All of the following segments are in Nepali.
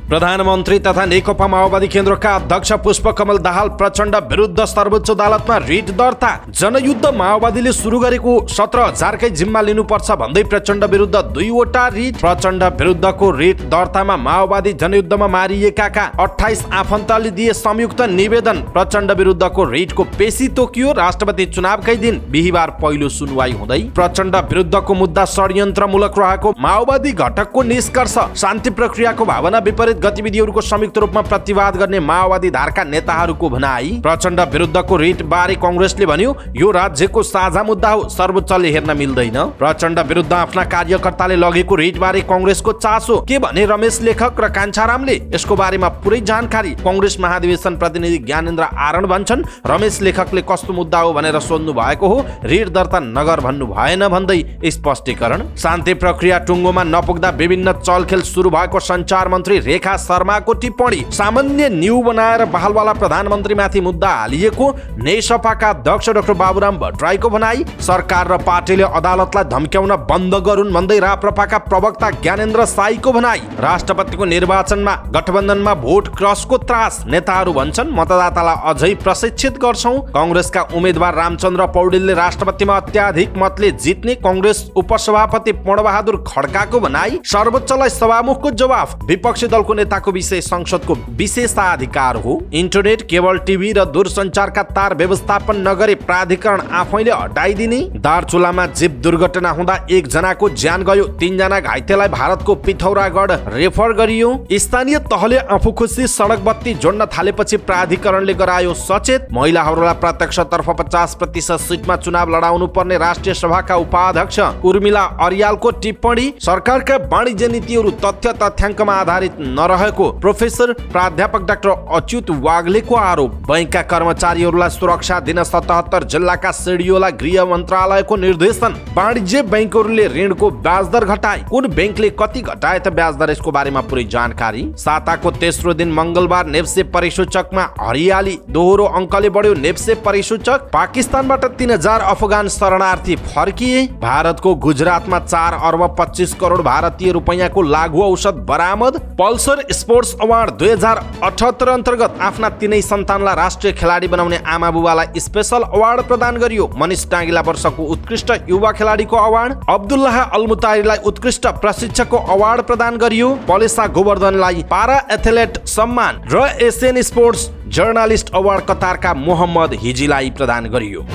प्रधानमन्त्री तथा नेकपा माओवादी केन्द्रका अध्यक्ष पुष्पकमल दाहाल प्रचण्ड विरुद्ध सर्वोच्च अदालतमा रिट दर्ता। जनयुद्ध माओवादीले सुरु गरेको 17,000कै जिम्मा लिनुपर्छ भन्दै प्रचण्ड विरुद्ध 2वटा रिट। प्रचण्ड विरुद्धको रिट दर्तामा माओवादी जनयुद्धमा मारिएकाका 28 आफन्तले दिए संयुक्त निवेदन। प्रचण्ड विरुद्धको रिटको पेशी तोकियो। राष्ट्रपति चुनावकै दिन बिहीबार पहिलो सुनवाई हुँदै प्रचण्ड विरुद्धको मुद्दा षड्यन्त्रमूलक रहेको माओवादी घटकको निष्कर्ष। शान्ति प्रक्रियाको भावना विपरीत गतिविधिहरूको संयुक्त रूपमा प्रतिवाद गर्ने माओवादी धारका नेताहरूको भनाई। प्रचण्ड विरुद्धको रिट बारे कांग्रेसले भन्यो यो राज्यको साझा मुद्दा हो, सर्वोच्चले हेर्न मिल्दैन। प्रचण्ड विरुद्ध आफ्ना कार्यकर्ताले लगेको रिट बारे कांग्रेसको चासो के भने रमेश लेखक र कान्छारामले यसको बारेमा पुरै जानकारी। कांग्रेस महाधिवेशन प्रतिनिधि ज्ञानेन्द्र आरण भन्छन् रमेश लेखकले कस्तो मुद्दा हो भनेर सोध्नु भएको हो, रिट दर्ता नगर भन्नु भएन भन्दै स्पष्टीकरण। शान्ति प्रक्रिया टुङ्गोमा नपुग्दा विभिन्न चलखेल सुरु भएको सञ्चार मन्त्री रेखा शर्माको टिप्पणी। सामान्य न्यू बनाएर बहालवाला प्रधानमन्त्रीमाथि मुद्दा हालिएको नेसपाका अध्यक्ष डाक्टर बाबुराम भट्टराईको भनाई। सरकार र पार्टीले अदालतलाई धम्क्याउन बन्द गरून् भन्दै राप्रपाका प्रवक्ता ज्ञानेन्द्र साईको भनाई। राष्ट्रपतिको निर्वाचनमा गठबन्धनमा भोट क्रसको त्रास। नेताहरू भन्छन् मतदातालाई अझै प्रशिक्षित गर्छौं। कांग्रेसका उम्मेद्वार रामचन्द्र पौडेलले राष्ट्रपतिमा अत्याधिक मतले जित्ने कांग्रेस उपसभापति पूर्णबहादुर खड्काको भनाई। सर्वोच्चलाई सभामुखको जवाफ। विपक्षी दलको नेताको विषय संसदको विशेषाधिकार हो। इन्टरनेट, केबल टिभी र दूरसञ्चारका तार व्यवस्थापन नगरे प्राधिकरण आफैले हटाइदिने। दार्चुलामा जीप दुर्घटना हुँदा 1 जनाको ज्यान गयो, 3 जना घाइतेलाई भारतको पिथौरागढ रेफर गरियो। स्थानीय तहले आफू खुसी सडक बत्ती जोड्न थालेपछि प्राधिकरणले गरायो सचेत। महिलाहरूलाई प्रत्यक्षतर्फ 50% सिटमा चुनाव लडाउनु पर्ने राष्ट्रिय सभाका उपाध्यक्ष उर्मिला अर्यालको टिप्पणी। सरकारका वाणिज्य नीतिहरू तथ्याङ्कमा आधारित नरहेको प्रोफेसर प्राध्यापक डाक्टर अच्युत वाग्लेको आरोप। बैंकका कर्मचारीहरूलाई सुरक्षा दिन 77 जिल्लाका सिडिओलाई गृह मन्त्रालयको निर्देशन। वाणिज्य बैंकहरूले ऋणको ब्याजदर घटाए। कुन बैंकले कति घटाए त ब्याजदर, यसको बारेमा पुरै जानकारी। साताको तेस्रो दिन मंगलबार नेप्से परिसूचकमा हरियाली। दोहोरो अङ्कले बढ्यो नेप्से परिसूचक। पाकिस्तानबाट 3000 अफगान शरणार्थी फर्किए। भारतको गुजरातमा 4 अर्ब 25 करोड भारतीय रुपैयाँको लागु औषध बरामद। पल्सर स्पोर्ट्स अवार्ड 2078 अन्तर्गत आफ्ना 3 सन्तानलाई राष्ट्रिय खेलाडी बनाउने आमा बुबालाई स्पेशल अवार्ड प्रदान गरियो। मनिष डाँगीलाई वर्षको उत्कृष्ट युवा खेलाडीको अवार्ड। अब्दुल्लाह अलमुतारीलाई उत्कृष्ट प्रशिक्षकको अवार्ड प्रदान गरियो। पलेसा गोवर्धनलाई पारा एथलेट सम्मान र एसियन स्पोर्ट्स जर्नलिस्ट अवार्ड कतारका मोहम्मद हिजीलाई प्रदान गरियो।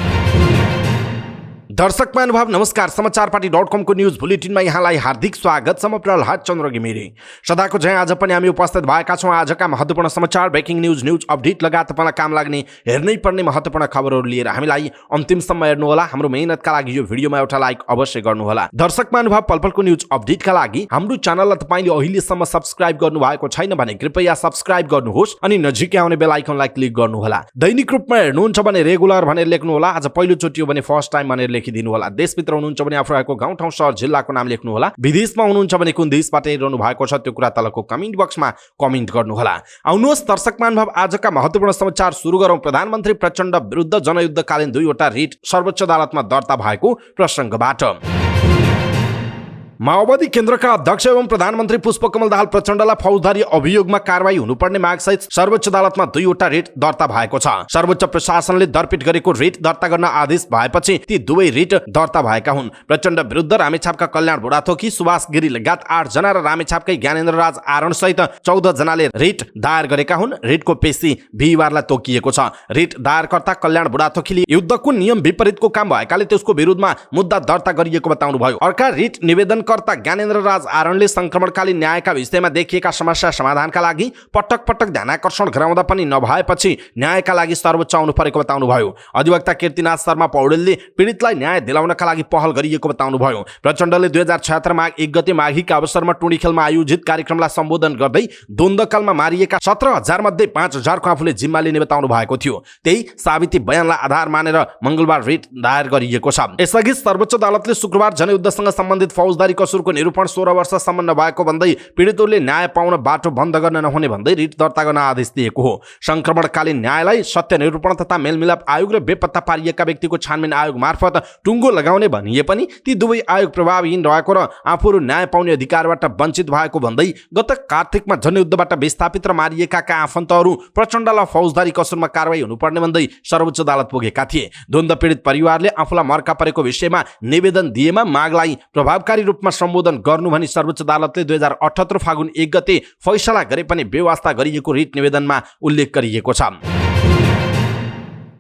दर्शक महानुभाव नमस्कार। समाचारपाटी.com को न्यूज बुलेटिनमा यहाँलाई हार्दिक स्वागत छ। म प्रहलाद चन्द्र घिमिरे। सदाको झैं आज पनि हामी उपस्थित भएका छौं आजका महत्त्वपूर्ण समाचार, ब्रेकिङ न्यूज अपडेट लगायत तपाईलाई काम लाग्ने हेर्नै पर्ने महत्त्वपूर्ण खबरहरू लिएर हामीलाई अन्तिमसम्म हेर्नुहोला। हाम्रो मेहनतका लागि यो भिडियोमा एउटा लाइक अवश्य गर्नुहोला। दर्शक महानुभाव पलपलको न्यूज अपडेटका लागि हाम्रो च्यानललाई तपाईले अहिलेसम्म सब्स्क्राइब गर्नुभएको छैन भने कृपया सब्स्क्राइब गर्नुहोस् अनि नजिकै आउने बेल आइकनलाई क्लिक गर्नुहोला। दैनिक रूपमा हेर्नुहुन्छ भने रेगुलर भनेर लेख्नुहोला। आज पहिलो चोटि हो भने फर्स्ट टाइम भनेर लेखिदिनु होला। देशभित्र हुनुहुन्छ भने आफू रहेको गाउँ ठाउँ शहर जिल्लाको नाम लेख्नु होला। विदेशमा हुनुहुन्छ भने कुन देशबाट हेरिरहनु भएको छ त्यो कुरा तलको कमेन्ट बक्समा कमेन्ट गर्नु होला। आउनुहोस् दर्शक महानुभाव आजका महत्त्वपूर्ण समाचार सुरु गरौँ। प्रधानमन्त्री प्रचण्ड विरुद्ध जनयुद्धकालीन 2वटा रिट सर्वोच्च अदालतमा दर्ता भएको प्रसङ्गबाट। माओवादी केन्द्रका अध्यक्ष एवं प्रधानमन्त्री पुष्पकमल दाहाल प्रचण्डलाई फौजदारी अभियोगमा कारवाही हुनुपर्ने मागसहित सर्वोच्च अदालतमा 2वटा रिट दर्ता भएको छ। सर्वोच्च प्रशासनले दरपिट गरेको रिट दर्ता गर्न आदेश भएपछि ती दुवै रिट दर्ता भएका हुन्। प्रचण्ड विरुद्ध रामेछापका कल्याण बुढाथोकी, सुभाष गिरी लगायत 8 जना र रामेछापकै ज्ञानेन्द्र राज आरण सहित 14 जनाले रिट दायर गरेका हुन्। रिटको पेशी बिहीबारलाई तोकिएको छ। रिट दायरकर्ता कल्याण बुढाथोकीले युद्धको नियम विपरीतको काम भएकाले त्यसको विरुद्धमा मुद्दा दर्ता गरिएको बताउनु भयो। अर्का रिट निवेदन ज्ञानेन्द्र राज आरणले संक्रमणकालीन न्यायका विषयमा देखिएका समस्या समाधानका लागि पटक पटक ध्यानाकर्षण गराउँदा पनि नभएपछि न्यायका लागि सर्वोच्च आउनु परेको बताउनु भयो। अधिवक्ता कीर्तिनाथ शर्मा पौडेलले पीडितलाई न्याय दिलाउनका लागि पहल गरिएको बताउनु भयो। प्रचण्डले 2076 माघ 1 गते माघीका अवसरमा टुँडीखेलमा आयोजित कार्यक्रमलाई सम्बोधन गर्दै द्वन्द्वकालमा मारिएका 17,000 मध्ये 5,000 को आफूले जिम्मा लिने बताउनु भएको थियो। त्यही साबिती बयानलाई आधार मानेर मंगलबार रिट दायर गरिएको छ। यसअघि सर्वोच्च अदालतले शुक्रबार जनयुद्धसँग सम्बन्धित फौजदारी फौजदारी कसुरको निरूपण 16 वर्षसम्म नभएको भन्दै पीडितहरूले न्याय पाउन बाटो बन्द गर्न नहुने भन्दै रिट दर्ता गर्न आदेश दिएको हो। संक्रमणकालीन न्यायलाई सत्य निरूपण तथा मेलमिलाप आयोग र बेपत्ता पारिएका व्यक्तिको छानबिन आयोग मार्फत टुङ्गो लगाउने भनिए पनि ती दुवै आयोग प्रभावहीन रहेको र आफूहरू न्याय पाउने अधिकारबाट वञ्चित भएको भन्दै गत कार्तिकमा जनयुद्धबाट विस्थापित र मारिएका आफन्तहरू प्रचण्डलाई फौजदारी कसुरमा कारबाही हुनुपर्ने भन्दै सर्वोच्च अदालत पुगेका थिए। द्वन्द्व पीडित परिवारले आफूलाई मर्का परेको विषयमा निवेदन दिएमा मागलाई प्रभावकारी रूपमा सम्बोधन गर्नु भनी सर्वोच्च अदालतले 2078 फागुन 1 गते फैसला गरे पनि बेवास्ता गरिएको रिट निवेदनमा उल्लेख गरिएको छ।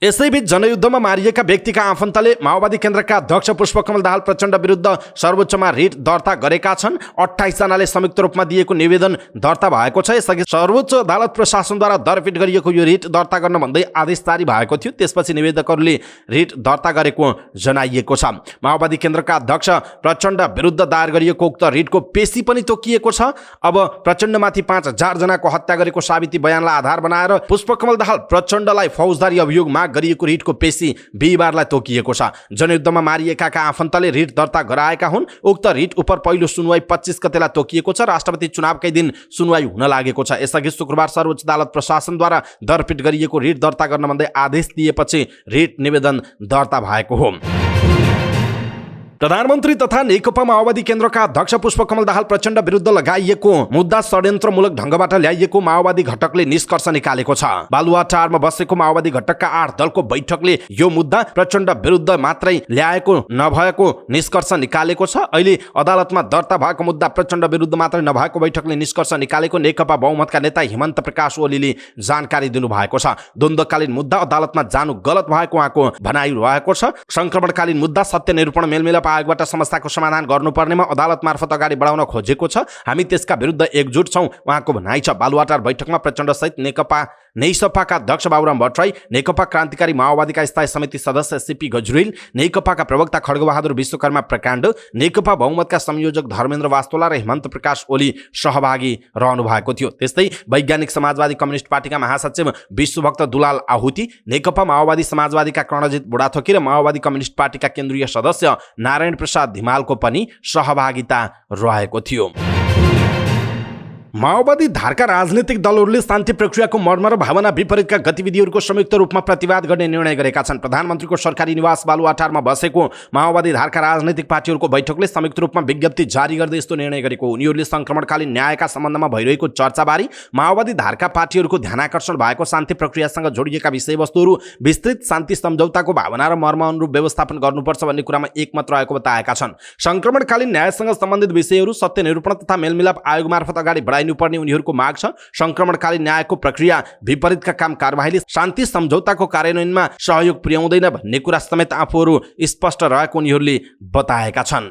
यसैबीच जनयुद्धमा मारिएका व्यक्तिका आफन्तले माओवादी केन्द्रका अध्यक्ष पुष्पकमल दाहाल प्रचण्ड विरुद्ध सर्वोच्चमा रिट दर्ता गरेका छन्। 28 जनाले संयुक्त रूपमा दिएको निवेदन दर्ता भएको छ। यसअघि सर्वोच्च अदालत प्रशासनद्वारा दरपिट गरिएको यो रिट दर्ता गर्न भन्दै आदेश जारी भएको थियो। त्यसपछि निवेदकहरूले रिट दर्ता गरेको जनाइएको छ। माओवादी केन्द्रका अध्यक्ष प्रचण्ड विरुद्ध दायर गरिएको उक्त रिटको पेशी पनि तोकिएको छ। अब प्रचण्डमाथि 5000 जनाको हत्या गरेको साबिती बयानलाई आधार बनाएर पुष्पकमल दाहाल प्रचण्डलाई फौजदारी अभियोगमा गरिएको रिटको पेशी बिहिबारलाई तोकिएको छ। जनयुद्धमा मारिएका आफन्तले रिट दर्ता गराएका हुन्। उक्त रिट उप पहिलो सुनवाई 25 गतेलाई तोकिएको छ। राष्ट्रपति चुनावकै दिन सुनवाई हुन लागेको छ। यसअघि शुक्रबार सर्वोच्च अदालत प्रशासनद्वारा दरपिट गरिएको रिट दर्ता गर्न भन्दै आदेश दिएपछि रिट निवेदन दर्ता भएको हो। प्रधानमन्त्री तथा नेकपा माओवादी केन्द्रका अध्यक्ष पुष्पकमल दाहाल प्रचण्ड विरुद्ध लगाइएको मुद्दा षड्यन्त्रमूलक ढङ्गबाट ल्याइएको माओवादी घटकले निष्कर्ष निकालेको छ। बालुवाटारमा बसेको माओवादी घटकका 8 दलको बैठकले यो मुद्दा प्रचण्ड विरुद्ध मात्रै ल्याएको नभएको निष्कर्ष निकालेको छ। अहिले अदालतमा दर्ता भएको मुद्दा प्रचण्ड विरुद्ध मात्रै नभएको बैठकले निष्कर्ष निकालेको नेकपा बहुमतका नेता हिमन्त प्रकाश ओलीले जानकारी दिनुभएको छ। द्वन्द्वकालीन मुद्दा अदालतमा जानु गलत भएको उहाँको भनाइ रहेको छ। संक्रमणकालीन मुद्दा सत्य निरूपण मेलमिलाप आयोगबाट समस्याको समाधान गर्नुपर्नेमा अदालत मार्फत अगाडि बढाउन खोजेको छ। हामी त्यसका विरुद्ध एकजुट छौँ उहाँको भनाइ छ। बालुवाटार बैठकमा प्रचण्ड सहित नेकपाका अध्यक्ष बाबुराम भट्टराई, नेकपा क्रान्तिकारी माओवादीका स्थायी समिति सदस्य सीपी गजुरेल, नेकपाका प्रवक्ता खड्गबहादुर विश्वकर्मा प्रकाण्ड, नेकपा बहुमतका संयोजक धर्मेन्द्र वास्तोला र हिमन्त प्रकाश ओली सहभागी रहनु भएको थियो। त्यस्तै वैज्ञानिक समाजवादी कम्युनिस्ट पार्टीका महासचिव विश्वभक्त दुलाल आहुति, नेकपा माओवादी समाजवादीका कर्णजित बुढाथोकी र माओवादी कम्युनिस्ट पार्टीका केन्द्रीय सदस्य नारायण प्रसाद धिमालको पनि सहभागिता रहेको थियो। माओवादी धारका राजनीतिक दलहरूले शान्ति प्रक्रियाको मर्म र भावना विपरीतका गतिविधिहरूको संयुक्त रूपमा प्रतिवाद गर्ने निर्णय गरेका छन्। प्रधानमन्त्रीको सरकारी निवास बालुवाटारमा बसेको माओवादी धारका राजनीतिक पार्टीहरूको बैठकले संयुक्त रूपमा विज्ञप्ति जारी गर्दै यस्तो निर्णय गरेको। उनीहरूले संक्रमणकालीन न्यायका सम्बन्धमा भइरहेको चर्चाबारे माओवादी धारका पार्टीहरूको ध्यानाकर्षण भएको शान्ति प्रक्रियासँग जोडिएका विषयवस्तुहरू विस्तृत शान्ति सम्झौताको भावना र मर्म अनुरूप व्यवस्थापन गर्नुपर्छ भन्ने कुरामा एकमत रहेको बताएका छन्। संक्रमणकालीन न्यायसँग सम्बन्धित विषयहरू सत्य निरूपण तथा मेलमिलाप आयोग मार्फत अगाडि बढाइनुपर्ने उनीहरूको माग छ। संक्रमणकालीन न्यायको प्रक्रिया विपरीतका काम कारबाहीले शान्ति सम्झौताको कार्यान्वयनमा सहयोग पुर्याउँदैन भन्ने कुरा समेत आफूहरू स्पष्ट रहेको उनीहरूले बताएका छन्।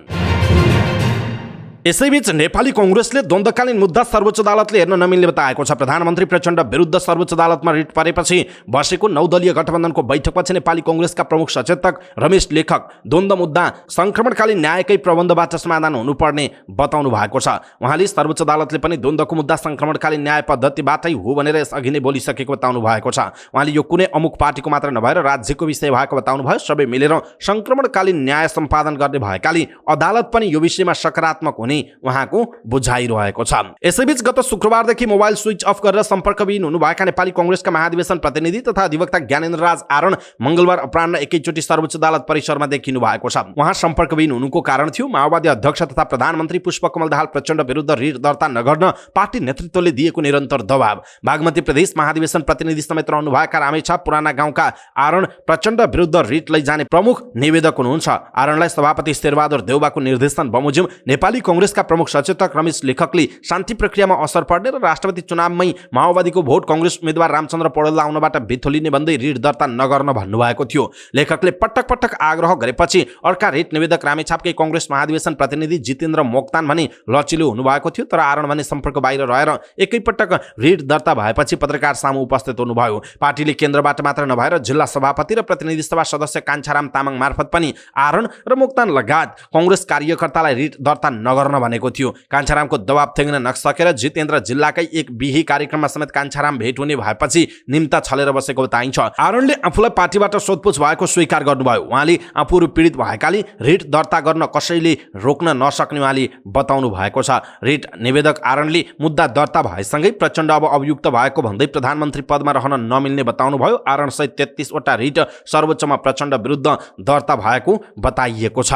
यसैबीच नेपाली कांग्रेसले द्वन्द्वकालीन मुद्दा सर्वोच्च अदालतले हेर्न नमिल्ने बताएको छ। प्रधानमन्त्री प्रचण्ड विरुद्ध सर्वोच्च अदालतमा रिट परेपछि बसेको 9 दलीय गठबन्धनको बैठकपछि नेपाली कांग्रेसका प्रमुख सचेतक रमेश लेखक द्वन्द्व मुद्दा संक्रमणकालीन न्यायकै प्रबन्धबाट समाधान हुनुपर्ने बताउनु भएको छ। उहाँले सर्वोच्च अदालतले पनि द्वन्द्वको मुद्दा संक्रमणकालीन न्याय पद्धतिबाटै हो भनेर यसअघि नै बोलिसकेको बताउनु भएको छ। उहाँले यो कुनै अमुक पार्टीको मात्र नभएर राज्यको विषय भएको बताउनु भयो। सबै मिलेर संक्रमणकालीन न्याय सम्पादन गर्ने भएकाले अदालत पनि यो विषयमा सकारात्मक हुने उहाँको बुझाइरहेको छ। यसैबीच गत शुक्रबारदेखि मोबाइल स्विच अफ गरेर सम्पर्कविहीन हुनुभएका नेपाली कांग्रेसका महाधिवेशन प्रतिनिधि तथा अधिवक्ता ज्ञानेन्द्र राज आरण मंगलबार अपराह्न एकैचोटि सर्वोच्च अदालत परिसरमा देखिनु भएको छ। उहाँ सम्पर्कविहीन हुनुको कारण थियो माओवादी अध्यक्ष तथा प्रधानमन्त्री पुष्पकमल दाहाल प्रचण्ड विरुद्ध रिट दर्ता नगर्न पार्टी नेतृत्वले दिएको निरन्तर दबाव। बागमती प्रदेश महाधिवेशन प्रतिनिधि समेत रहनुभएका रामेछाप पुराना गाउँका आरण प्रचण्ड विरुद्ध रिट लैजाने प्रमुख निवेदक हुनुहुन्छ। आरणलाई सभापति शेरबहादुर देउबाको निर्देशन बमोजिम नेपाली कांग्रेसका प्रमुख सचेतक रमेश लेखकले शान्ति प्रक्रियामा असर पर्ने र राष्ट्रपति चुनावमै माओवादीको भोट कांग्रेस उम्मेदवार रामचन्द्र पौडेललाई आउनबाट बिथोलिने भन्दै रिट दर्ता नगर्न भन्नुभएको थियो। लेखकले पटक पटक आग्रह गरेपछि अर्का रिट निवेदक रामेछापकै कांग्रेस महाधिवेशन प्रतिनिधि जितेन्द्र मोक्तान भने लचिलो हुनुभएको थियो। तर आरण भने सम्पर्क बाहिर रहेर एकैपटक रिट दर्ता भएपछि पत्रकार सामु उपस्थित हुनुभयो। पार्टीले केन्द्रबाट मात्र नभएर जिल्ला सभापति र प्रतिनिधि सभा सदस्य कान्छाराम तामाङ मार्फत पनि आरण र मोक्तान लगायत कांग्रेस कार्यकर्तालाई रिट दर्ता नगर्न गर्न भनेको थियो। कान्छारामको दबाब थेग्न नसकेर जितेन्द्र जिल्लाकै एक बिही कार्यक्रममा समेत कान्छाराम भेट हुने भएपछि निम्ता छलेर बसेको बताइन्छ। आरोनले आफूलाई पार्टीबाट सोधपुछ भएको स्वीकार गर्नुभयो। उहाँले आफूहरू पीडित भएकाले रिट दर्ता गर्न कसैले रोक्न नसक्ने उहाँले बताउनु भएको छ। रिट निवेदक आरोनले मुद्दा दर्ता भएसँगै प्रचण्ड अब अभियुक्त भएको भन्दै प्रधानमन्त्री पदमा रहन नमिल्ने बताउनुभयो। आरोनसहित 33 वटा रिट सर्वोच्चमा प्रचण्ड विरुद्ध दर्ता भएको बताइएको छ।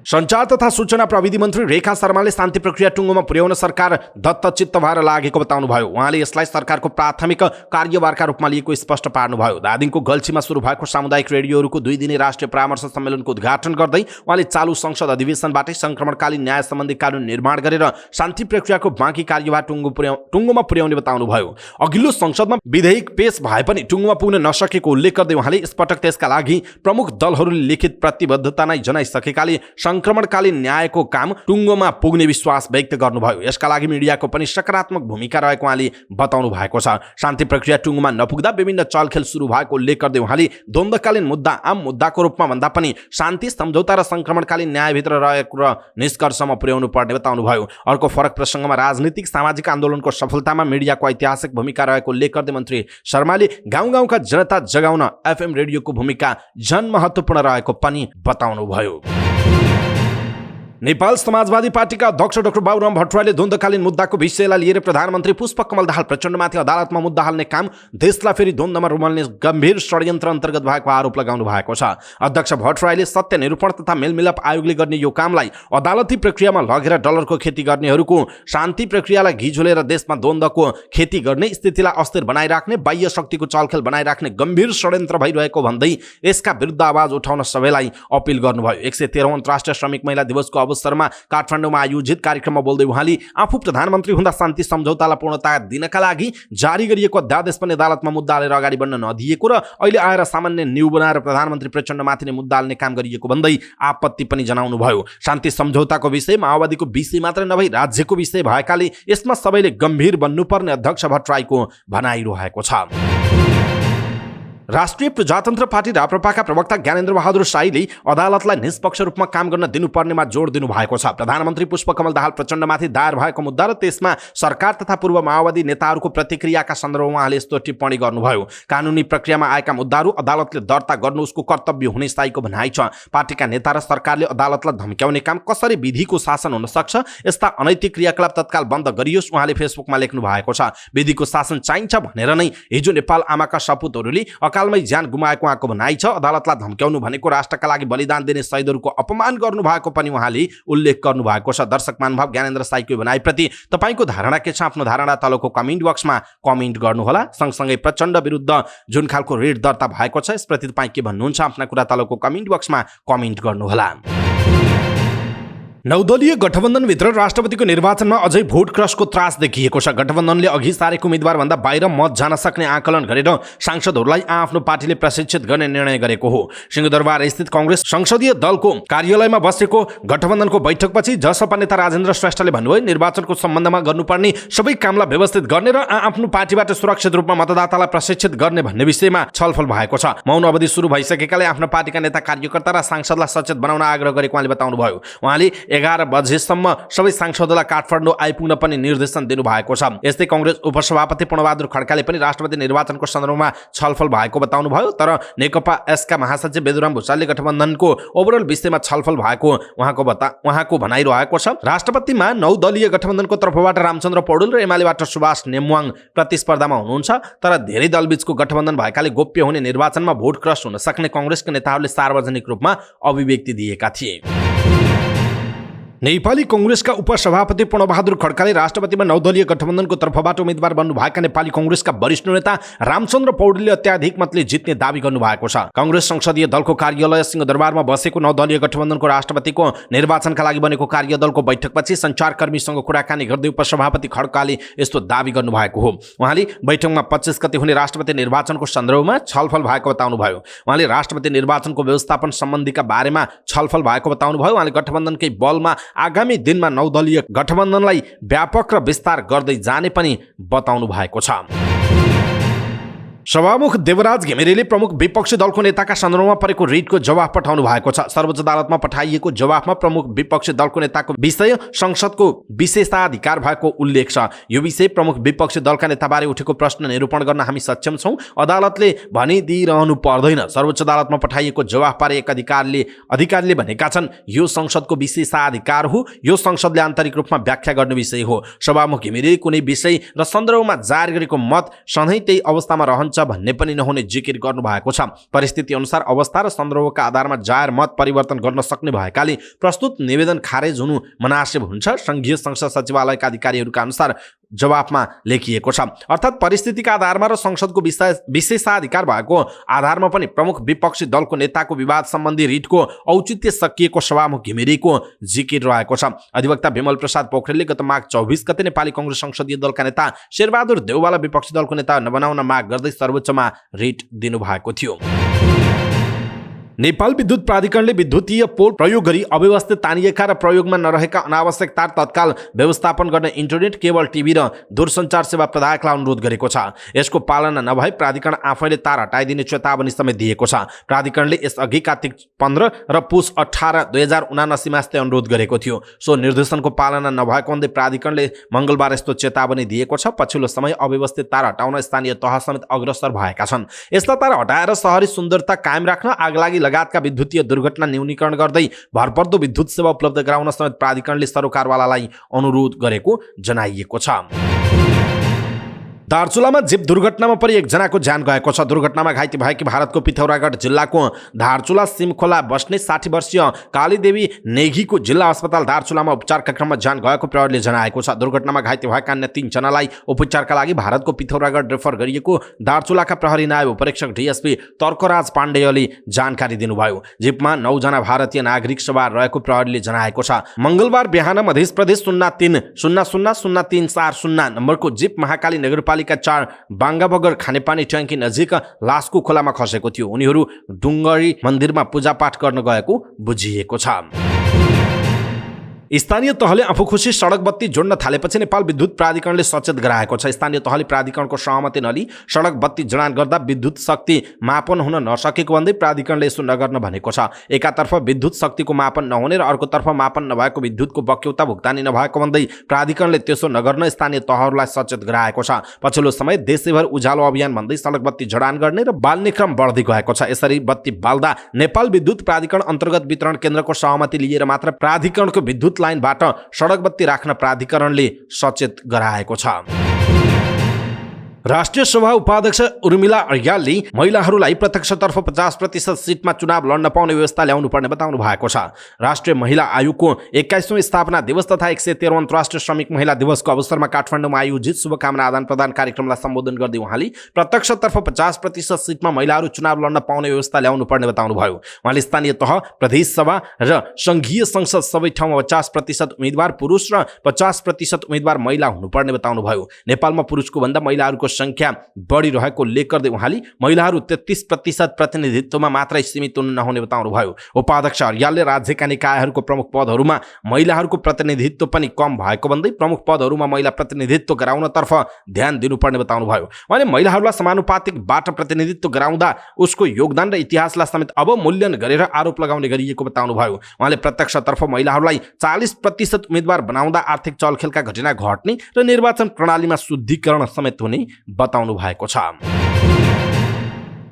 सञ्चार तथा सूचना प्रविधि मन्त्री रेखा शर्माले शान्ति प्रक्रिया टुङ्गोमा पुर्याउन सरकार दत्तचित्त भएर लागेको बताउनुभयो। उहाँले यसलाई सरकारको प्राथमिक कार्यभारका रूपमा लिएको स्पष्ट पार्नुभयो। धादिङको गल्छीमा सुरु भएको सामुदायिक रेडियोहरूको 2 दिने राष्ट्रिय परामर्श सम्मेलनको उद्घाटन गर्दै उहाँले चालु संसद अधिवेशनबाटै संक्रमणकालीन न्याय सम्बन्धी कानुन निर्माण गरेर शान्ति प्रक्रियाको बाँकी कार्यभार टुङ्गोमा पुर्याउने बताउनुभयो। अघिल्लो संसदमा विधेयक पेश भए पनि टुङ्गोमा पुग्न नसकेको उल्लेख गर्दै उहाँले यसपटक त्यसका लागि प्रमुख दलहरूले लिखित प्रतिबद्धता नै जनाइसकेकाले संक्रमणकालीन न्यायको काम टुङ्गोमा पुग्ने विश्वास व्यक्त गर्नुभयो। यसका लागि मिडियाको पनि सकारात्मक भूमिका रहेको उहाँले बताउनु भएको छ। शान्ति प्रक्रिया टुङ्गोमा नपुग्दा विभिन्न चलखेल सुरु भएको उल्लेख गर्दै उहाँले द्वन्द्वकालीन मुद्दा आम मुद्दाको रूपमा भन्दा पनि शान्ति सम्झौता र संक्रमणकालीन न्यायभित्र रहेको र निष्कर्षमा पुर्याउनु पर्ने बताउनुभयो। अर्को फरक प्रसङ्गमा राजनीतिक सामाजिक आन्दोलनको सफलतामा मिडियाको ऐतिहासिक भूमिका रहेको उल्लेख गर्दै मन्त्री शर्माले गाउँगाउँका जनता जगाउन एफएम रेडियोको भूमिका झन महत्त्वपूर्ण रहेको पनि बताउनुभयो। नेपाल समाजवादी पार्टीका अध्यक्ष डाक्टर बाबुराम भट्टराईले द्वन्द्वकालीन मुद्दाको विषयलाई लिएर प्रधानमन्त्री पुष्पकमल दाहाल प्रचण्डमाथि अदालतमा मुद्दा हाल्ने काम देशलाई फेरि द्वन्द्वमा रुमल्ने गम्भीर षड्यन्त्र अन्तर्गत भएको आरोप लगाउनु भएको छ। अध्यक्ष भट्टराईले सत्य निरूपण तथा मेलमिलाप आयोगले गर्ने यो कामलाई अदालती प्रक्रियामा लगेर डलरको खेती गर्नेहरूको शान्ति प्रक्रियालाई घिझोलेर देशमा द्वन्द्वको खेती गर्ने स्थितिलाई अस्थिर बनाइराख्ने बाह्य शक्तिको चलखेल बनाइराख्ने गम्भीर षड्यन्त्र भइरहेको भन्दै यसका विरुद्ध आवाज उठाउन सबैलाई अपिल गर्नुभयो। 113औं अन्तर्राष्ट्रिय श्रमिक महिला दिवसको अवसरमा काठमाडौँमा आयोजित कार्यक्रममा बोल्दै उहाँले आफू प्रधानमन्त्री हुँदा शान्ति सम्झौतालाई पूर्णता दिनका लागि जारी गरिएको अध्यादेश पनि अदालतमा मुद्दा हालेर अगाडि बढ्न नदिएको र अहिले आएर सामान्य न्यू बनाएर प्रधानमन्त्री प्रचण्डमाथि नै मुद्दा हाल्ने काम गरिएको भन्दै आपत्ति पनि जनाउनु भयो। शान्ति सम्झौताको विषय माओवादीको विषय मात्र नभई राज्यको विषय भएकाले यसमा सबैले गम्भीर बन्नुपर्ने अध्यक्ष भट्टराईको भनाइरहेको छ। राष्ट्रिय प्रजातन्त्र पार्टी राप्रपाका प्रवक्ता ज्ञानेन्द्र बहादुर शाहीले अदालतलाई निष्पक्ष रूपमा काम गर्न दिनुपर्नेमा जोड दिनु भएको छ। प्रधानमन्त्री पुष्पकमल दाहाल प्रचण्डमाथि दायर भएको मुद्दा र त्यसमा सरकार तथा पूर्व माओवादी नेताहरूको प्रतिक्रियाका सन्दर्भमा उहाँले यस्तो टिप्पणी गर्नुभयो। कानुनी प्रक्रियामा आएका मुद्दाहरू अदालतले दर्ता गर्नु उसको कर्तव्य हुने स्थायीको भनाइ छ। पार्टीका नेता र सरकारले अदालतलाई धम्क्याउने काम कसरी विधिको शासन हुन सक्छ, यस्ता अनैतिक क्रियाकलाप तत्काल बन्द गरियोस् उहाँले फेसबुकमा लेख्नु भएको छ। विधिको शासन चाहिन्छ भनेर नै हिजो नेपाल आमाका सपुतहरूले अकालमै ज्यान गुमाएको उहाँको भनाइ छ। अदालतलाई धम्क्याउनु भनेको राष्ट्रका लागि बलिदान दिने शहीदहरूको अपमान गर्नु भएको पनि उहाँले उल्लेख गर्नु भएको छ। दर्शक महानुभाव ज्ञानेन्द्र शाहीको भनाइप्रति तपाईको धारणा के छ? आफ्नो धारणा तलको कमेन्ट बक्समा कमेन्ट गर्नुहोला। सँगसँगै प्रचण्ड विरुद्ध जुन खालको रेड दर्ता भएको छ यसप्रति तपाईँ के भन्नुहुन्छ? आफ्ना कुरा तलको कमेन्ट बक्समा कमेन्ट गर्नुहोला। 9 दलीय गठबन्धनभित्र राष्ट्रपतिको निर्वाचनमा अझै भोट क्रसको त्रास देखिएको छ। गठबन्धनले अघि सारेको उम्मेदवारभन्दा बाहिर मत जान सक्ने आकलन गरेर सांसदहरूलाई आफ्नो पार्टीले प्रशिक्षित गर्ने निर्णय गरेको हो। सिंहदरबार स्थित कांग्रेस संसदीय दलको कार्यालयमा बसेको गठबन्धनको बैठकपछि जसपा नेता राजेन्द्र श्रेष्ठले भन्नुभयो, निर्वाचनको सम्बन्धमा गर्नुपर्ने सबै कामलाई व्यवस्थित गर्ने र आफ्नो पार्टीबाट सुरक्षित रूपमा मतदातालाई प्रशिक्षित गर्ने भन्ने विषयमा छलफल भएको छ। मौन अवधि सुरु भइसकेकाले आफ्नो पार्टीका नेता कार्यकर्ता र सांसदलाई सचेत बनाउन आग्रह गरेको उहाँले बताउनुभयो। उहाँले 11 बजेसम्म सबै सांसदलाई काठमाडौँ आइपुग्न पनि निर्देशन दिनुभएको छ। यस्तै कांग्रेस उपसभापति पूर्णबहादुर खड्काले पनि राष्ट्रपति निर्वाचनको सन्दर्भमा छलफल भएको बताउनुभयो। तर नेकपा एसका महासचिव बेदुराम भुसालले गठबन्धनको ओभरअल विषयमा छलफल भएको उहाँको भनाइरहेको छ। राष्ट्रपतिमा 9 दलीय गठबन्धनको तर्फबाट रामचन्द्र पौडेल र एमालेबाट सुभाष नेमवाङ प्रतिस्पर्धामा हुनुहुन्छ। तर धेरै दलबीचको गठबन्धन भएकाले गोप्य हुने निर्वाचनमा भोट क्रस हुन सक्ने कांग्रेसका नेताहरूले सार्वजनिक रूपमा अभिव्यक्ति दिएका थिए। नेपाली कांग्रेसका उपसभापति पूर्णबहादुर खड्काले राष्ट्रपतिमा 9 दलीय गठबन्धनको तर्फबाट उम्मेदवार बन्नुभएका नेपाली कांग्रेसका वरिष्ठ नेता रामचन्द्र पौडेलले अत्याधिक मतले जित्ने दावी गर्नुभएको छ। कांग्रेस संसदीय दलको कार्यालय सिंहदरबारमा बसेको 9 दलीय गठबन्धनको राष्ट्रपतिको निर्वाचनका लागि बनेको कार्यदलको बैठकपछि सञ्चारकर्मीसँग कुराकानी गर्दै उपसभापति खड्काले यस्तो दावी गर्नुभएको हो। उहाँले बैठकमा 25 गते हुने राष्ट्रपति निर्वाचनको सन्दर्भमा छलफल भएको बताउनुभयो। उहाँले राष्ट्रपति निर्वाचनको व्यवस्थापन सम्बन्धीका बारेमा छलफल भएको बताउनुभयो। उहाँले गठबन्धनकै बलमा आगामी दिनमा 9 दलीय गठबन्धनलाई व्यापक र विस्तार गर्दै जाने पनि बताउनु भएको छ। सभामुख देवराज घिमिरेले प्रमुख विपक्षी दलको नेताका सन्दर्भमा परेको रिटको जवाफ पठाउनु भएको छ। सर्वोच्च अदालतमा पठाइएको जवाफमा प्रमुख विपक्षी दलको नेताको विषय संसदको विशेषाधिकार भएको उल्लेख छ। यो विषय प्रमुख विपक्षी दलका नेताबारे उठेको प्रश्न निरूपण गर्न हामी सक्षम छौं, अदालतले भनिदिइरहनु पर्दैन। सर्वोच्च अदालतमा पठाइएको जवाफबारे एक अधिकारीले भनेका छन्, यो संसदको विशेषाधिकार हो, यो संसदले आन्तरिक रूपमा व्याख्या गर्ने विषय हो। सभामुख घिमिरेले कुनै विषय र सन्दर्भमा जाहेर गरेको मत सधैँ त्यही अवस्थामा रहन्छ भन्ने पनि नहुने जिकिर गर्नु भएको छ। परिस्थिति अनुसार अवस्था र सन्दर्भका आधारमा जाहेर मत परिवर्तन गर्न सक्ने भएकाले प्रस्तुत निवेदन खारेज हुनु मनासिब हुन्छ। संघीय संसद सचिवालयका अधिकारीहरूका अनुसार जवाफमा लेखिएको छ। अर्थात् परिस्थितिका आधारमा र संसदको विशेषाधिकार भएको आधारमा पनि प्रमुख विपक्षी दलको नेताको विवाद सम्बन्धी रिटको औचित्य सकिएको सभामुख घिमिरेको जिकिर रहेको छ। अधिवक्ता विमल प्रसाद पोखरेलले गत माघ 24 गते नेपाली कांग्रेस संसदीय दलका नेता शेरबहादुर देउवालाई विपक्षी दलको नेता नबनाउन माग गर्दै सर्वोच्चमा रिट दिनुभएको थियो। नेपाल विद्युत प्राधिकरणले विद्युतीय पोल प्रयोग गरी अव्यवस्थित तानिएका र प्रयोगमा नरहेका अनावश्यक तार तत्काल व्यवस्थापन गर्ने इन्टरनेट, केबल टिभी र दूरसञ्चार सेवा प्रदायकलाई अनुरोध गरेको छ। यसको पालना नभए प्राधिकरण आफैले तार हटाइदिने चेतावनी समेत दिएको छ। प्राधिकरणले यसअघि कार्तिक 15 र पुस 18, 2079 मा यस्तै अनुरोध गरेको थियो। सो निर्देशनको पालना नभएको भन्दै प्राधिकरणले मंगलबार यस्तो चेतावनी दिएको छ। पछिल्लो समय अव्यवस्थित तार हटाउन स्थानीय तह समेत अग्रसर भएका छन्। यस्ता तार हटाएर शहरी सुन्दरता कायम राख्न, आगलागी लगायतका विद्युतीय दुर्घटना न्यूनीकरण गर्दै भरपर्दो विद्युत सेवा उपलब्ध गराउन समेत प्राधिकरणले सरोकारवालालाई अनुरोध गरेको जनाइएको छ। दार्चुलामा जीप दुर्घटनामा परि एकजनाको ज्यान गएको छ। दुर्घटनामा घाइते भएकी भारतको पिथौरागढ जिल्लाको दार्चुला सिमखोला बस्ने 60 वर्षीय कालीदेवी नेघीको जिल्ला अस्पताल दार्चुलामा उपचारका क्रममा ज्यान गएको प्रहरीले जनाएको छ। दुर्घटनामा घाइते भएका अन्य 3 जनालाई उपचारका लागि भारतको पिथौरागढ रेफर गरिएको दार्चुलाका प्रहरी नायब उपरीक्षक डीएसपी तर्कराज पाण्डेयले जानकारी दिनुभयो। जीपमा 9 जना भारतीय नागरिक सवार रहेको प्रहरीले जनाएको छ। मंगलबार बिहान मध्य प्रदेश 03000340 नम्बरको जीप महाकाली नगरपालिका 4 बाङ्गाबगर खानेपानी ट्याङ्की नजिक लास्कु खोलामा खसेको थियो। उनीहरू डुङ्गरी मन्दिरमा पूजापाठ गर्न गएको बुझिएको छ। स्थानीय तहले आफू खुसी सडक बत्ती जोड्न थालेपछि नेपाल विद्युत प्राधिकरणले सचेत गराएको छ। स्थानीय तहले प्राधिकरणको सहमति नलिई सडक बत्ती जडान गर्दा विद्युत शक्ति मापन हुन नसकेको भन्दै प्राधिकरणले यसो नगर्न भनेको छ। एकातर्फ विद्युत शक्तिको मापन नहुने र अर्कोतर्फ मापन नभएको विद्युतको बक्यौता भुक्तानी नभएको भन्दै प्राधिकरणले त्यसो नगर्न स्थानीय तहहरूलाई सचेत गराएको छ। पछिल्लो समय देशैभर उज्यालो अभियान भन्दै सडक बत्ती जडान गर्ने र बाल्ने क्रम बढ्दै गएको छ। यसरी बत्ती बाल्दा नेपाल विद्युत प्राधिकरण अन्तर्गत वितरण केन्द्रको सहमति लिएर मात्र प्राधिकरणको विद्युत लाइनबाट सडक बत्ती राख्न प्राधिकरणले सचेत गराएको छ। राष्ट्रिय सभा उपाध्यक्ष उर्मिला अर्यालले महिलाहरूलाई प्रत्यक्षतर्फ 50% सिटमा चुनाव लड्न पाउने व्यवस्था ल्याउनु पर्ने बताउनु भएको छ। राष्ट्रिय महिला आयोगको 21औं स्थापना दिवस तथा 113औं अन्तर्राष्ट्रिय श्रमिक महिला दिवसको अवसरमा काठमाडौँमा आयोजित शुभकामना आदान प्रदान कार्यक्रमलाई सम्बोधन गर्दै उहाँले प्रत्यक्षतर्फ 50% सिटमा महिलाहरू चुनाव लड्न पाउने व्यवस्था ल्याउनु पर्ने बताउनुभयो। उहाँले स्थानीय तह, प्रदेश सभा र संघीय संसद सबै ठाउँमा 50% उम्मेदवार पुरुष र 50% उम्मेदवार महिला हुनुपर्ने बताउनुभयो। नेपालमा पुरुषको भन्दा महिलाहरूको संख्या बढी रहेको उल्लेख गर्दै उहाँले महिलाहरू 33% प्रतिनिधित्वमा मात्रै सीमित हुन नहुने बताउनुभयो। उपाध्यक्ष अर्यालले राज्यका निकायहरूको प्रमुख पदहरूमा महिलाहरूको प्रतिनिधित्व पनि कम भएको भन्दै प्रमुख पदहरूमा महिला प्रतिनिधित्व गराउनतर्फ ध्यान दिनुपर्ने बताउनुभयो। उहाँले महिलाहरूलाई समानुपातिकबाट प्रतिनिधित्व गराउँदा उसको योगदान र इतिहासलाई समेत अवमूल्यन गरेर आरोप लगाउने गरिएको बताउनुभयो। उहाँले प्रत्यक्षतर्फ महिलाहरूलाई 40% उम्मेदवार बनाउँदा आर्थिक चलखेलका घटना घट्ने र निर्वाचन प्रणालीमा शुद्धिकरण समेत हुने बताउनु भएको छ।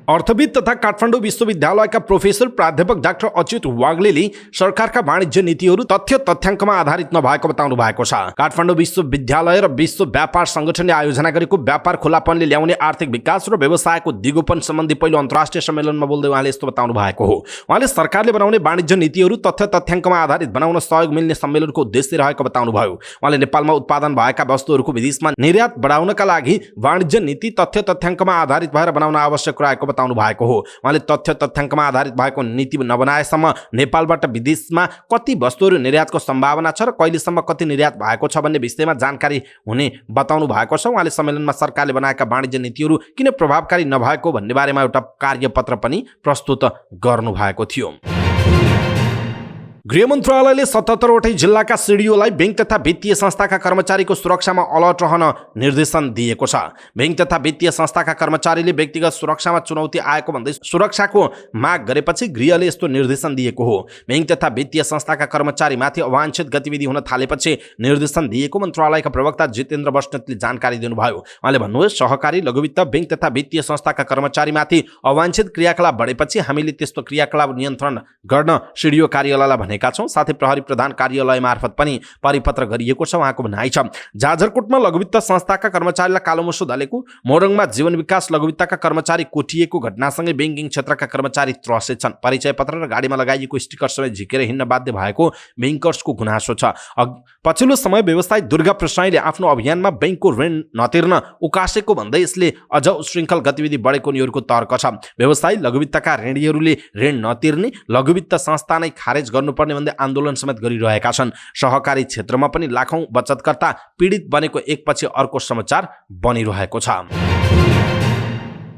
अर्थविद तथा काठमाडौँ विश्वविद्यालयका प्रोफेसर प्राध्यापक डाक्टर अच्युत वाग्लेले सरकारका वाणिज्य नीतिहरू तथ्य तथ्याङ्कमा आधारित नभएको बताउनु भएको छ। काठमाडौँ विश्वविद्यालय र विश्व व्यापार संगठनले आयोजना गरेको व्यापार खुलापनले ल्याउने आर्थिक विकास र व्यवसायको दिगोपन सम्बन्धी पहिलो अन्तर्राष्ट्रिय सम्मेलनमा बोल्दै उहाँले यस्तो बताउनु भएको हो। उहाँले सरकारले बनाउने वाणिज्य नीतिहरू तथ्य तथ्याङ्कमा आधारित बनाउन सहयोग मिल्ने सम्मेलनको उद्देश्य रहेको बताउनुभयो। उहाँले नेपालमा उत्पादन भएका वस्तुहरूको विदेशमा निर्यात बढाउनका लागि वाणिज्य नीति तथ्य तथ्याङ्कमा आधारित भएर बनाउन आवश्यक रहेको बताउनु भएको हो। उहाँले तथ्य तथ्याङ्कमा आधारित भएको नीति नबनाएसम्म नेपालबाट विदेशमा कति वस्तुहरू निर्यातको सम्भावना छ र कहिलेसम्म कति निर्यात भएको छ भन्ने विषयमा जानकारी हुने बताउनु भएको छ। उहाँले सम्मेलनमा सरकारले बनाएका वाणिज्य नीतिहरू किन प्रभावकारी नभएको भन्ने बारेमा एउटा कार्यपत्र पनि प्रस्तुत गर्नु भएको थियो। गृह मन्त्रालयले 77वटै जिल्लाका सिडिओलाई बैंक तथा वित्तीय संस्थाका कर्मचारीको सुरक्षामा अलर्ट रहन निर्देशन दिएको छ। बैंक तथा वित्तीय संस्थाका कर्मचारीले व्यक्तिगत सुरक्षामा चुनौती आएको भन्दै सुरक्षाको माग गरेपछि गृहले यस्तो निर्देशन दिएको हो। बैंक तथा वित्तीय संस्थाका कर्मचारीमाथि अवांछित गतिविधि हुन थालेपछि निर्देशन दिएको मन्त्रालयका प्रवक्ता जितेन्द्र बस्नेतले जानकारी दिनुभयो। उहाँले भन्नुभयो, सहकारी लघुवित्त बैंक तथा वित्तीय संस्थाका कर्मचारीमाथि अवांछित क्रियाकलाप बढेपछि हामीले त्यस्तो क्रियाकलाप नियन्त्रण गर्न सिडिओ कार्यालयलाई भनेका छौं। साथै प्रहरी प्रधान कार्यालय मार्फत पनि परिपत्र गरिएको छ। उहाँको भनाइ छ, जाजरकोटमा लघुवित्त संस्थाका कर्मचारीलाई कालोमुसो दलेको, मोरङमा जीवन विकास लघुवित्तका कर्मचारी कोटिएको घटनासँगै बैंकिङ क्षेत्रका कर्मचारी त्रसित छन्। परिचय पत्र र गाडीमा लगाइएको स्टिकर समेत झिकेर हिँड्न बाध्य भएको बैंकर्सको गुनासो छ। पछिल्लो समय व्यवसायी दुर्गा प्रसाईले आफ्नो अभियानमा बैंकको ऋण नतिर्न उकासेको भन्दै यसले अझ उशृङ्खल गतिविधि बढेको उनीहरूको तर्क छ। व्यवसायी लघुवित्तका ऋणीहरूले ऋण नतिर्ने, लघुवित्त संस्था नै खारेज गर्नुपर्ने भन्दै आन्दोलन समेत गरिरहेका छन्। सहकारी क्षेत्रमा पनि लाखौं बचतकर्ता पीडित बनेको एकपछि अर्को समाचार बनिरहेको छ।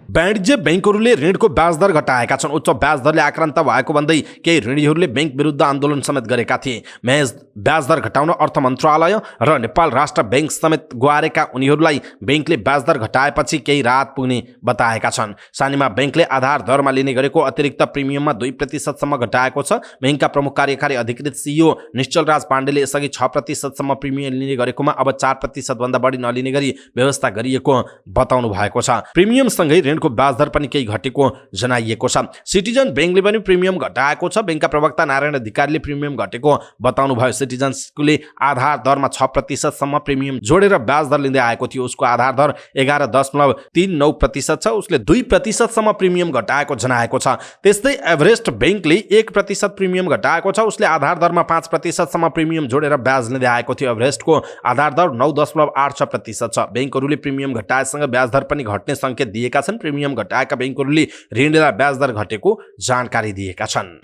वाणिज्य बैंकहरूले ऋणको ब्याज दर घटाएका छन्। उच्च ब्याज दरले आक्रान्त भएको भन्दै केही ऋणीहरूले बैंक विरुद्ध आन्दोलन समेत गरेका थिए। ब्याज दर घटाउन अर्थ मन्त्रालय र नेपाल राष्ट्र बैंक समेत गुहारेका उनीहरूलाई बैंकले ब्याज दर घटाएपछि केही राहत पुग्ने बताएका छन्। सानीमा बैंकले आधार दरमा लिने गरेको अतिरिक्त प्रिमियममा 2% घटाएको छ। बैंकका प्रमुख कार्यकारी अधिकृत सीईओ निश्चलराज पाण्डेले यसअघि 6% प्रिमियम लिने गरेकोमा अब 4% भन्दा बढी नलिने गरी व्यवस्था गरिएको बताउनु भएको छ। प्रिमियमसँगै ऋणको ब्याज दर पनि केही घटेको जनाइएको छ। सिटिजन बैंकले पनि प्रिमियम घटाएको छ। बैंकका प्रवक्ता नारायण अधिकारीले प्रिमियम घटेको बताउनु भयो। सिटिजन्सले आधार दरमा 6% प्रिमियम जोडेर ब्याज दर लिँदै आएको थियो। उसको आधार दर 11.39% छ। उसले 2% प्रिमियम घटाएको जनाएको छ। त्यस्तै एभरेस्ट बैंकले 1% प्रिमियम घटाएको छ। उसले आधार दरमा 5% प्रिमियम जोडेर ब्याज लिँदै आएको थियो। एभरेस्टको आधार दर 9.86% छ। बैंकहरूले प्रिमियम घटाएसँग ब्याज दर पनि घट्ने संकेत दिएका छन्। प्रिमियम घटाएका बैंकहरूले ऋणलाई ब्याज दर घटेको जानकारी दिएका छन्।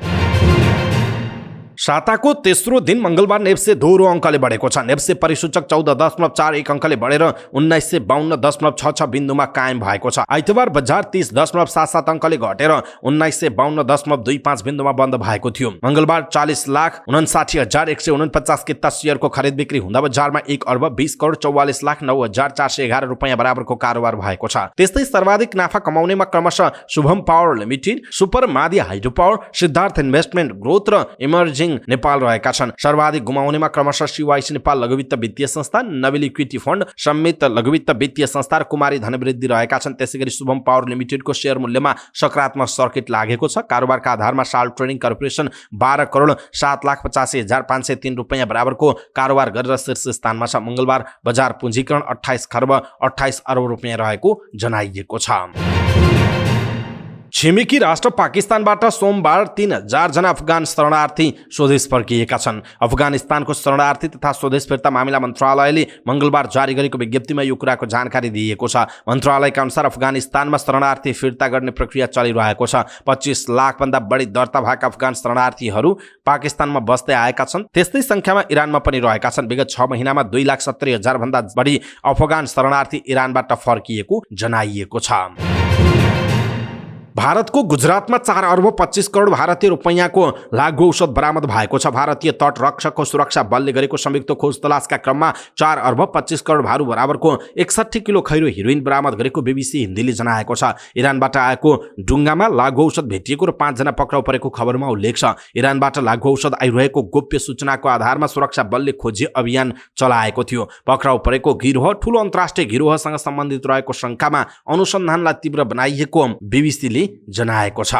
साताको तेस्रो दिन मंगलबार नेप्से दोहोरो अङ्कले बढेको छ। नेप्से परिसूचक 14.41 अङ्कले बढेर 1952.66 बिन्दुमा कायम भएको छ। आइतबार बजार 30.77 अङ्कले घटेर 1952.25 बिन्दुमा बन्द भएको थियो। मंगलबार 40,59,149 किता शेयरको खरिद बिक्री हुँदा बजारमा 1,20,44,09,411 रुपैयाँ बराबरको कारोबार भएको छ। त्यस्तै सर्वाधिक नाफा कमाउनेमा क्रमशः Shubham power limited, super Madi hydro power, Siddhartha investment growth र इमर्जिङ नेपाल रहेका छन्। सर्वाधिक गुमाउनेमा क्रमशः सिवाइसी नेपाल लघुवित्त वित्तीय संस्था, नवेल इक्विटी फन्ड, संमित लघुवित्त वित्तीय संस्था र कुमारी धनवृद्धि रहेका छन्। त्यसैगरी शुभम पावर लिमिटेडको शेयर मूल्यमा सकारात्मक सर्किट लागेको छ। कारोबारका आधारमा साल ट्रेडिङ कर्पोरेसन 12,07,85,503 रुपैयाँ बराबरको कारोबार गरेर शीर्ष स्थानमा छ। मंगलबार बजार पुँजीकरण 28 खर्ब 28 अर्ब रुपैयाँ रहेको जनाइएको छ। छिमेकी राष्ट्र पाकिस्तानबाट सोमबार 3,000 जना अफगान शरणार्थी स्वदेश फर्किएका छन्। अफगानिस्तानको शरणार्थी तथा स्वदेश फिर्ता मामिला मन्त्रालयले मंगलबार जारी गरेको विज्ञप्तिमा यो कुराको जानकारी दिएको छ। मन्त्रालयका अनुसार अफगानिस्तानमा शरणार्थी फिर्ता गर्ने प्रक्रिया चलिरहेको छ। 25 लाख भन्दा बढी दर्ता भएका अफगान शरणार्थीहरू पाकिस्तानमा बस्दै आएका छन्। त्यस्तै संख्यामा इरानमा पनि रहेका छन्। विगत 6 महिनामा 2,70,000 भन्दा बढी अफगान शरणार्थी इरानबाट फर्किएको जनाइएको छ। भारतको गुजरातमा 4 अर्ब 25 करोड भारतीय रुपैयाँको लागू औषध बरामद भएको छ। भारतीय तट रक्षकको सुरक्षा बलले गरेको संयुक्त खोज तलासका क्रममा 4 अर्ब 25 करोड भारु बराबरको 61 किलो खैरो हेरोइन बरामद गरेको बीबीसी हिन्दीले जनाएको छ। इरानबाट आएको डुङ्गामा लागू औषध भेटिएको र 5 जना पक्राउ परेको खबरमा उल्लेख छ। इरानबाट लागू औषध आइरहेको गोप्य सूचनाको आधारमा सुरक्षा बलले खोजी अभियान चलाएको थियो। पक्राउ परेको गिरोह ठूलो अन्तर्राष्ट्रिय गिरोहसँग सम्बन्धित रहेको शंकामा अनुसन्धानलाई तीव्र बनाइएको बीबीसीले जनाएको छ।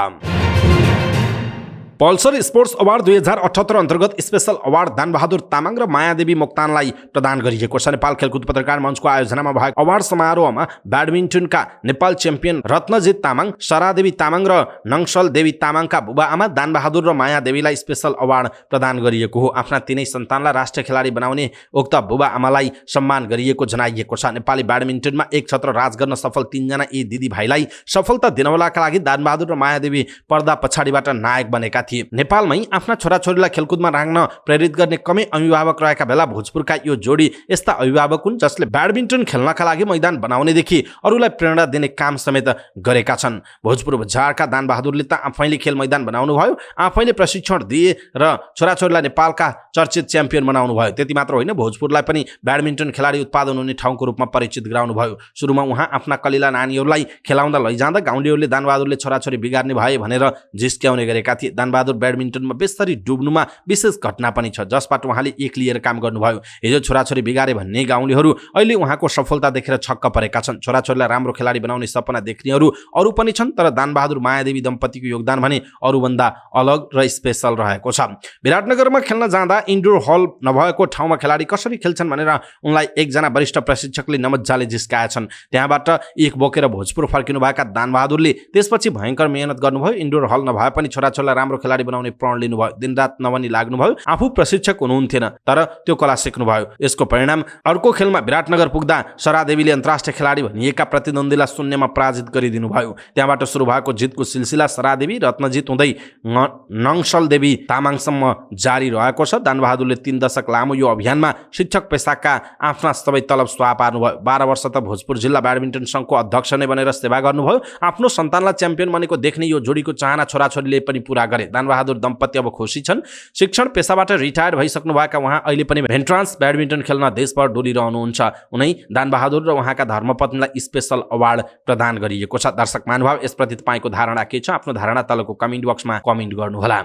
पल्सर स्पोर्ट्स अवार्ड 2078 अन्तर्गत स्पेशल अवार्ड दानबहादुर तामाङ र मायादेवी मोक्तानलाई प्रदान गरिएको छ। नेपाल खेलकुद पत्रकार मञ्चको आयोजनामा भएको अवार्ड समारोहमा ब्याडमिन्टनका नेपाल च्याम्पियन रत्नजित तामाङ, सरादेवी तामाङ र नङसल देवी तामाङका बुबाआमा दानबहादुर र मायादेवीलाई स्पेशल अवार्ड प्रदान गरिएको हो। आफ्ना तीनै सन्तानलाई राष्ट्रिय खेलाडी बनाउने उक्त बुबाआमालाई सम्मान गरिएको जनाइएको छ। नेपाली ब्याडमिन्टनमा एक छत्र राज गर्न सफल 3 जना यी दिदी भाइलाई सफलता दिनवालाका लागि दानबहादुर र मायादेवी पर्दा पछाडिबाट नायक बनेका थिए। नेपालमै आफ्ना छोराछोरीलाई खेलकुदमा राख्न प्रेरित गर्ने कमै अभिभावक रहेका बेला भोजपुरका यो जोडी यस्ता अभिभावक हुन् जसले ब्याडमिन्टन खेल्नका लागि मैदान बनाउनेदेखि अरूलाई प्रेरणा दिने काम समेत गरेका छन्। भोजपुर बजारका दानबहादुरले त आफैले खेल मैदान बनाउनु भयो, आफैले प्रशिक्षण दिए र छोराछोरीलाई नेपालका चर्चित च्याम्पियन बनाउनु भयो। त्यति मात्र होइन, भोजपुरलाई पनि ब्याडमिन्टन खेलाडी उत्पादन हुने ठाउँको रूपमा परिचित गराउनु भयो। सुरुमा उहाँ आफ्ना कलिला नानीहरूलाई खेलाउँदा लैजाँदा गाउँलेहरूले दानबहादुरले छोराछोरी बिगार्ने भए भनेर जिस्क्याउने गरेका थिए। दानबहादुर ब्याडमिन्टनमा बेसरी डुब्नुमा विशेष घटना पनि छ जसबाट उहाँले एक लिएर काम गर्नुभयो। हिजो छोराछोरी बिगारे भन्ने गाउँलेहरू अहिले उहाँको सफलता देखेर छक्क परेका छन्। छोराछोरीलाई राम्रो खेलाडी बनाउने सपना देख्नेहरू अरू पनि छन्, तर दानबहादुर मायादेवी दम्पतिको योगदान भने अरूभन्दा अलग र स्पेशल रहेको छ। विराटनगरमा खेल्न जाँदा इन्डोर हल नभएको ठाउँमा खेलाडी कसरी खेल्छन् भनेर उनलाई एकजना वरिष्ठ प्रशिक्षकले नमज्जाले जिस्काएछन्। त्यहाँबाट एक बोकेर भोजपुर फर्किनुभएका दानबहादुरले त्यसपछि भयङ्कर मेहनत गर्नुभयो। इन्डोर हल नभए पनि छोराछोरीलाई राम्रो खेलाडी बनाउने प्रण लिनुभयो। दिनरात नभनी लाग्नुभयो। आफू प्रशिक्षक हुनुहुन्थेन तर त्यो कला सिक्नुभयो। यसको परिणाम अर्को खेलमा विराटनगर पुग्दा सरादेवीले अन्तर्राष्ट्रिय खेलाडी भनिएका प्रतिद्वन्दीलाई शून्यमा पराजित गरिदिनु भयो। त्यहाँबाट सुरु भएको जितको सिलसिला सरादेवी रत्नजित हुँदै नङसल देवी तामाङसम्म जारी रहेको छ। दानबहादुरले 3 दशक लामो यो अभियानमा शिक्षक पेसाका आफ्ना सबै तलब सुहा पार्नुभयो। 12 वर्ष त भोजपुर जिल्ला ब्याडमिन्टन सङ्घको अध्यक्ष नै बनेर सेवा गर्नुभयो। आफ्नो सन्तानलाई च्याम्पियन बनेको देख्ने यो जोडीको चाहना छोराछोरीले पनि पुरा गरे। दानबहादुर दम्पति अब खुसी छन्। शिक्षण पेसाबाट रिटायर भइसक्नुभएका उहाँ अहिले पनि भेन्ट्रान्स ब्याडमिन्टन खेल्न देशभर डोलिरहनुहुन्छ। उनै दानबहादुर र उहाँका धर्मपत्नीलाई स्पेशल अवार्ड प्रदान गरिएको छ। दर्शक महानुभाव, यसप्रति तपाईँको धारणा के छ? आफ्नो धारणा तलको कमेन्ट बक्समा कमेन्ट गर्नुहोला।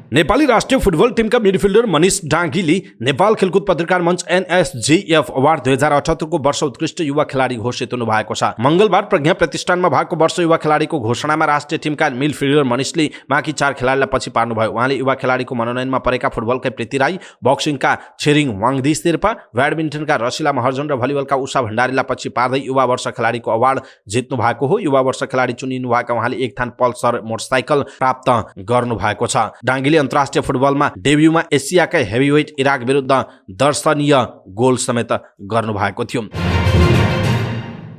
नेपाली राष्ट्रिय फुटबल टिमका मिडफिल्डर मनिष डाङ्गीले नेपाल खेलकुद पत्रकार मञ्च NSGF अवार्ड 2078 को वर्ष उत्कृष्ट युवा खेलाडी घोषित हुनु भएको छ। मंगलबार प्रज्ञा प्रतिष्ठानमा भएको वर्ष युवा खेलाडीको घोषणामा राष्ट्रिय टिमका मिडफिल्डर मनिषले बाँकी 4 खेलाडीलाई पछि पार्नुभयो। उहाँले युवा खेलाडीको मनोनयनमा परेका फुटबलका प्रीति राई, बक्सिङका छेरिङ वाङदी शेर्पा, ब्याडमिन्टनका रसिला महर्जन र भलिबलका उषा भण्डारीलाई पछि पार्दै युवा वर्ष खेलाडीको अवार्ड जित्नु भएको हो। युवा वर्ष खेलाडी चुनिनु भएका उहाँले एक थान पल्सर मोटरसाइकल प्राप्त गर्नु भएको छ। डाङ्गीले अन्तर्राष्ट्रिय फुटबलमा डेब्युमा एसियाकै हेभीवेट इराक विरुद्ध दर्शनीय गोल समेत गर्नु भएको थियो।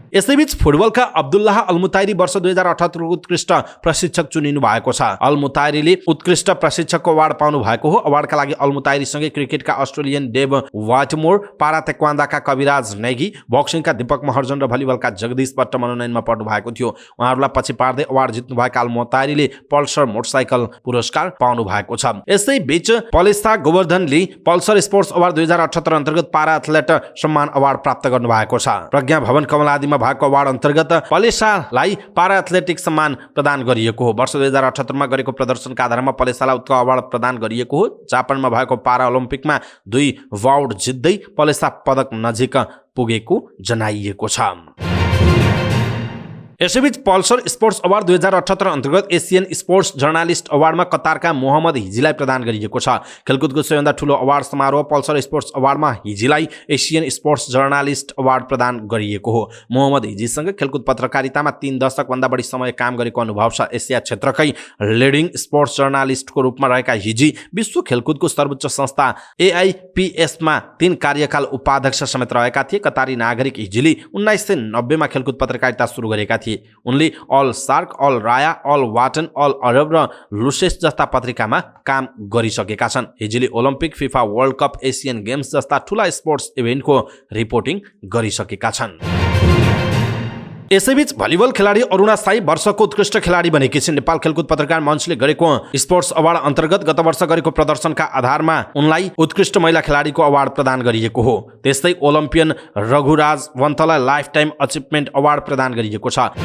यसैबीच फुटबलका अब्दुल्लाह अलमुताइरी वर्ष 2078 को उत्कृष्ट प्रशिक्षक चुनिनु भएको छ। अलमुताइरीले उत्कृष्ट प्रशिक्षकको अवार्ड पाउनु भएको हो। अवार्डका लागि अलमुताइरीसँगै क्रिकेटका अस्ट्रेलियन डेभ वाटमोर, पारा तेक्वान्दाका कविराज नेगी, बक्सिङका दीपक महर्जन र भलिबलका जगदीश भट्ट मनोनयनमा पर्नु भएको थियो। उहाँहरूलाई पछि पार्दै अवार्ड जित्नुभएका अलमुताइरीले पल्सर मोटरसाइकल पुरस्कार पाउनु भएको छ। यसैबीच पलेसा गोवर्धनले पल्सर स्पोर्ट्स अवार्ड 2078 अन्तर्गत पारा एथलेट सम्मान अवार्ड प्राप्त गर्नु भएको छ। प्रज्ञा भवन कमलादीमा भएको अवार्ड अन्तर्गत पलेसालाई पारा एथलेटिक्स सम्मान प्रदान गरिएको हो। वर्ष 2078 मा गरेको प्रदर्शनका आधारमा पलेसालाई उत्कृष्ट अवार्ड प्रदान गरिएको हो। जापानमा भएको पारा ओलम्पिकमा 2 वाउड जित्दै पलेसा पदक नजिक पुगेको जनाइएको छ। यसैबीच पल्सर स्पोर्ट्स अवार्ड 2078 अन्तर्गत एसियन स्पोर्ट्स जर्नालिस्ट अवार्डमा कतारका मोहम्मद हिजीलाई प्रदान गरिएको छ। खेलकुदको सबैभन्दा ठूलो अवार्ड समारोह पल्सर स्पोर्ट्स अवार्डमा हिजीलाई एसियन स्पोर्ट्स जर्नालिस्ट अवार्ड प्रदान गरिएको हो। मोहम्मद हिजीसँग खेलकुद पत्रकारितामा 3 दशकभन्दा बढी समय काम गरेको अनुभव छ। एसिया क्षेत्रकै लिडिङ स्पोर्ट्स जर्नालिस्टको रूपमा रहेका हिजी विश्व खेलकुदको सर्वोच्च संस्था AIPS मा 3 कार्यकाल उपाध्यक्ष समेत रहेका थिए। कतारी नागरिक हिजीले 1990 मा खेलकुद पत्रकारिता सुरु गरेका थिए। उनले Al Sharq, Al Raya, Al Watan, Al Arab र लुसेस जस्ता पत्रिकामा काम गरिसकेका छन्। हिजीले Olympic, FIFA world cup, Asian games जस्ता ठूला स्पोर्ट्स इभेन्टको रिपोर्टिङ गरिसकेका छन्। यसैबीच भलिबल खेलाडी अरुणा साई वर्षको उत्कृष्ट खेलाडी बनेकी छिन्। नेपाल खेलकुद पत्रकार मञ्चले गरेको स्पोर्ट्स अवार्ड अन्तर्गत गत वर्ष गरेको प्रदर्शनका आधारमा उनलाई उत्कृष्ट महिला खेलाडीको अवार्ड प्रदान गरिएको हो। त्यस्तै ओलम्पियन रघुराज वन्तलाई लाइफ टाइम अचिभमेन्ट अवार्ड प्रदान गरिएको छ।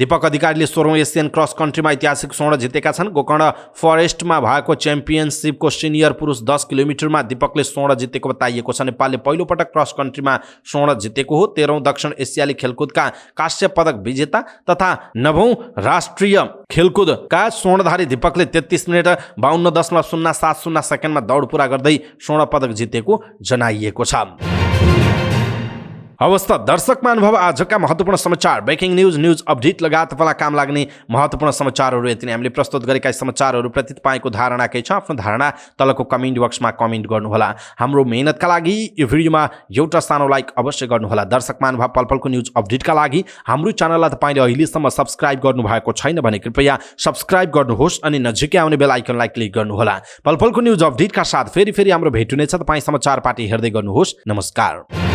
दीपक अधिकारीले 16औं एसियन क्रस कन्ट्रीमा ऐतिहासिक स्वर्ण जितेका छन्। गोकर्ण फरेस्टमा भएको च्याम्पियनसिपको सिनियर पुरुष 10 किलोमिटरमा दीपकले स्वर्ण जितेको बताइएको छ। नेपालले पहिलो पटक क्रस कन्ट्रीमा स्वर्ण जितेको हो। 13औं दक्षिण एसियाली खेलकुदका कांस्य पदक विजेता तथा 9औं राष्ट्रिय खेलकुदका स्वर्णधारी दीपकले 33 मिनेट 52.070 सेकेन्डमा दौड पूरा गर्दै स्वर्ण पदक जितेको जनाइएको छ। अवस्था दर्शक महानुभाव आजका महत्त्वपूर्ण समाचार ब्रेकिङ न्युज अपडेट लगायत तपाईँलाई काम लाग्ने महत्त्वपूर्ण समाचारहरू यति नै हामीले प्रस्तुत गरेका समाचारहरूप्रति तपाईँको धारणा के छ आफ्नो धारणा तलको कमेन्ट बक्समा कमेन्ट गर्नुहोला। हाम्रो मेहनतका लागि यो भिडियोमा एउटा सानो लाइक अवश्य गर्नुहोला। दर्शक महानुभाव पलपलको न्युज अपडेटका लागि हाम्रो च्यानललाई तपाईँले अहिलेसम्म सब्स्क्राइब गर्नुभएको छैन भने कृपया सब्स्क्राइब गर्नुहोस् अनि नजिकै आउने बेल आइकनलाई क्लिक गर्नुहोला। पलपलको न्युज अपडेटका साथ फेरि हाम्रो भेट हुनेछ। तपाईँ समाचार पार्टी हेर्दै गर्नुहोस्। नमस्कार।